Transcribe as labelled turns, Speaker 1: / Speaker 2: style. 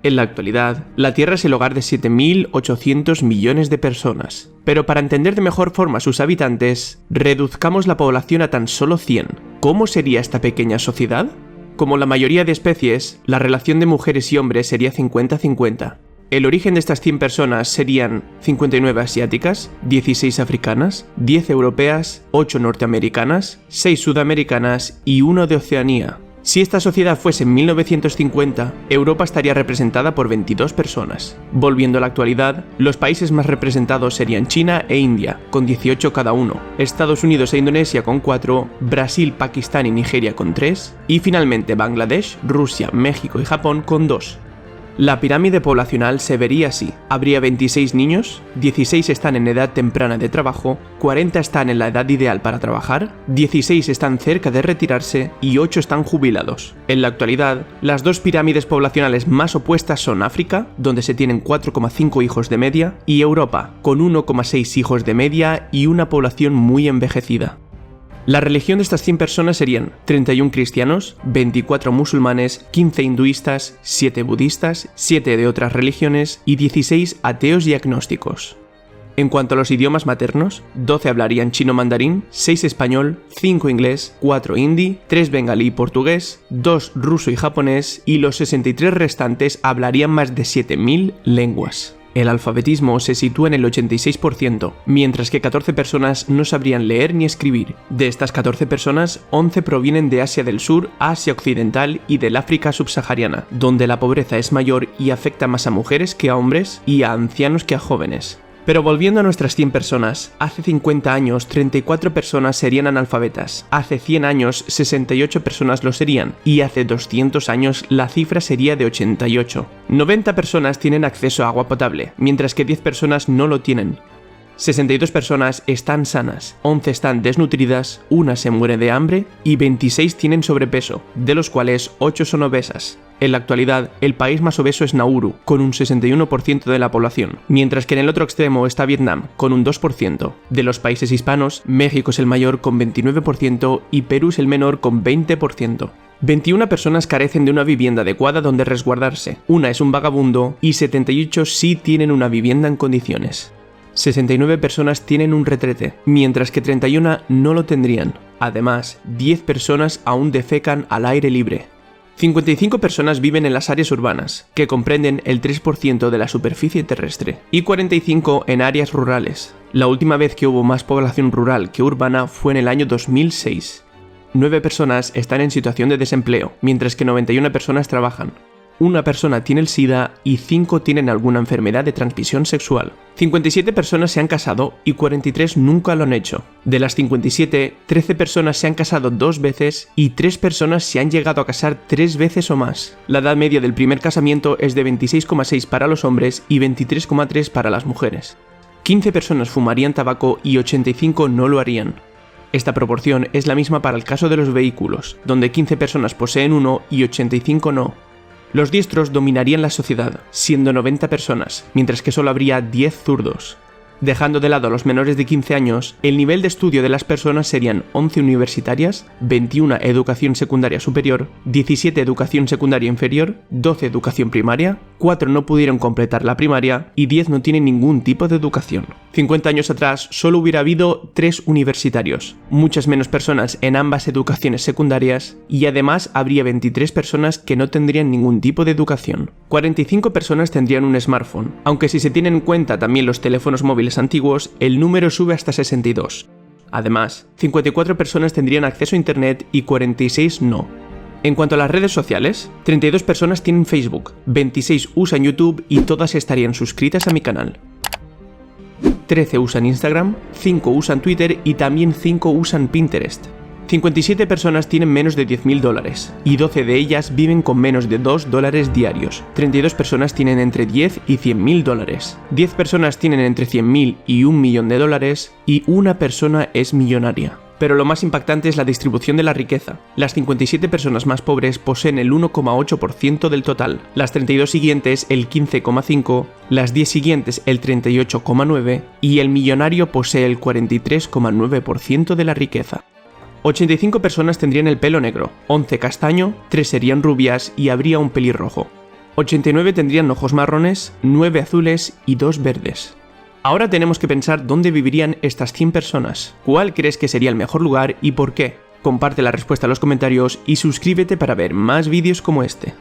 Speaker 1: En la actualidad, la Tierra es el hogar de 7.800 millones de personas. Pero para entender de mejor forma a sus habitantes, reduzcamos la población a tan solo 100. ¿Cómo sería esta pequeña sociedad? Como la mayoría de especies, la relación de mujeres y hombres sería 50-50. El origen de estas 100 personas serían 59 asiáticas, 16 africanas, 10 europeas, 8 norteamericanas, 6 sudamericanas y 1 de Oceanía. Si esta sociedad fuese en 1950, Europa estaría representada por 22 personas. Volviendo a la actualidad, los países más representados serían China e India, con 18 cada uno, Estados Unidos e Indonesia con 4, Brasil, Pakistán y Nigeria con 3, y finalmente Bangladesh, Rusia, México y Japón con 2. La pirámide poblacional se vería así. Habría 26 niños, 16 están en edad temprana de trabajo, 40 están en la edad ideal para trabajar, 16 están cerca de retirarse y 8 están jubilados. En la actualidad, las dos pirámides poblacionales más opuestas son África, donde se tienen 4,5 hijos de media, y Europa, con 1,6 hijos de media y una población muy envejecida. La religión de estas 100 personas serían 31 cristianos, 24 musulmanes, 15 hinduistas, 7 budistas, 7 de otras religiones y 16 ateos y agnósticos. En cuanto a los idiomas maternos, 12 hablarían chino mandarín, 6 español, 5 inglés, 4 hindi, 3 bengalí y portugués, 2 ruso y japonés y los 63 restantes hablarían más de 7.000 lenguas. El alfabetismo se sitúa en el 86%, mientras que 14 personas no sabrían leer ni escribir. De estas 14 personas, 11 provienen de Asia del Sur, Asia Occidental y del África subsahariana, donde la pobreza es mayor y afecta más a mujeres que a hombres y a ancianos que a jóvenes. Pero volviendo a nuestras 100 personas, hace 50 años 34 personas serían analfabetas, hace 100 años 68 personas lo serían y hace 200 años la cifra sería de 88. 90 personas tienen acceso a agua potable, mientras que 10 personas no lo tienen. 62 personas están sanas, 11 están desnutridas, 1 se muere de hambre y 26 tienen sobrepeso, de los cuales 8 son obesas. En la actualidad, el país más obeso es Nauru, con un 61% de la población, mientras que en el otro extremo está Vietnam, con un 2%. De los países hispanos, México es el mayor con 29% y Perú es el menor con 20%. 21 personas carecen de una vivienda adecuada donde resguardarse, 1 es un vagabundo y 78 sí tienen una vivienda en condiciones. 69 personas tienen un retrete, mientras que 31 no lo tendrían. Además, 10 personas aún defecan al aire libre. 55 personas viven en las áreas urbanas, que comprenden el 3% de la superficie terrestre, y 45 en áreas rurales. La última vez que hubo más población rural que urbana fue en el año 2006. 9 personas están en situación de desempleo, mientras que 91 personas trabajan. 1 persona tiene el SIDA y 5 tienen alguna enfermedad de transmisión sexual. 57 personas se han casado y 43 nunca lo han hecho. De las 57, 13 personas se han casado 2 veces y 3 personas se han llegado a casar 3 veces o más. La edad media del primer casamiento es de 26,6 para los hombres y 23,3 para las mujeres. 15 personas fumarían tabaco y 85 no lo harían. Esta proporción es la misma para el caso de los vehículos, donde 15 personas poseen uno y 85 no. Los diestros dominarían la sociedad, siendo 90 personas, mientras que solo habría 10 zurdos. Dejando de lado a los menores de 15 años, el nivel de estudio de las personas serían 11 universitarias, 21 educación secundaria superior, 17 educación secundaria inferior, 12 educación primaria, 4 no pudieron completar la primaria y 10 no tienen ningún tipo de educación. 50 años atrás solo hubiera habido 3 universitarios, muchas menos personas en ambas educaciones secundarias y además habría 23 personas que no tendrían ningún tipo de educación. 45 personas tendrían un smartphone, aunque si se tienen en cuenta también los teléfonos móviles antiguos, el número sube hasta 62. Además, 54 personas tendrían acceso a internet y 46 no. En cuanto a las redes sociales, 32 personas tienen Facebook, 26 usan YouTube y todas estarían suscritas a mi canal. 13 usan Instagram, 5 usan Twitter y también 5 usan Pinterest. 57 personas tienen menos de $10.000 y 12 de ellas viven con menos de $2 diarios. 32 personas tienen entre 10 y $100.000. 10 personas tienen entre 100.000 y $1 millón y 1 persona es millonaria. Pero lo más impactante es la distribución de la riqueza. Las 57 personas más pobres poseen el 1,8% del total, las 32 siguientes el 15,5%, las 10 siguientes el 38,9% y el millonario posee el 43,9% de la riqueza. 85 personas tendrían el pelo negro, 11 castaño, 3 serían rubias y habría un pelirrojo. 89 tendrían ojos marrones, 9 azules y 2 verdes. Ahora tenemos que pensar dónde vivirían estas 100 personas. ¿Cuál crees que sería el mejor lugar y por qué? Comparte la respuesta en los comentarios y suscríbete para ver más vídeos como este.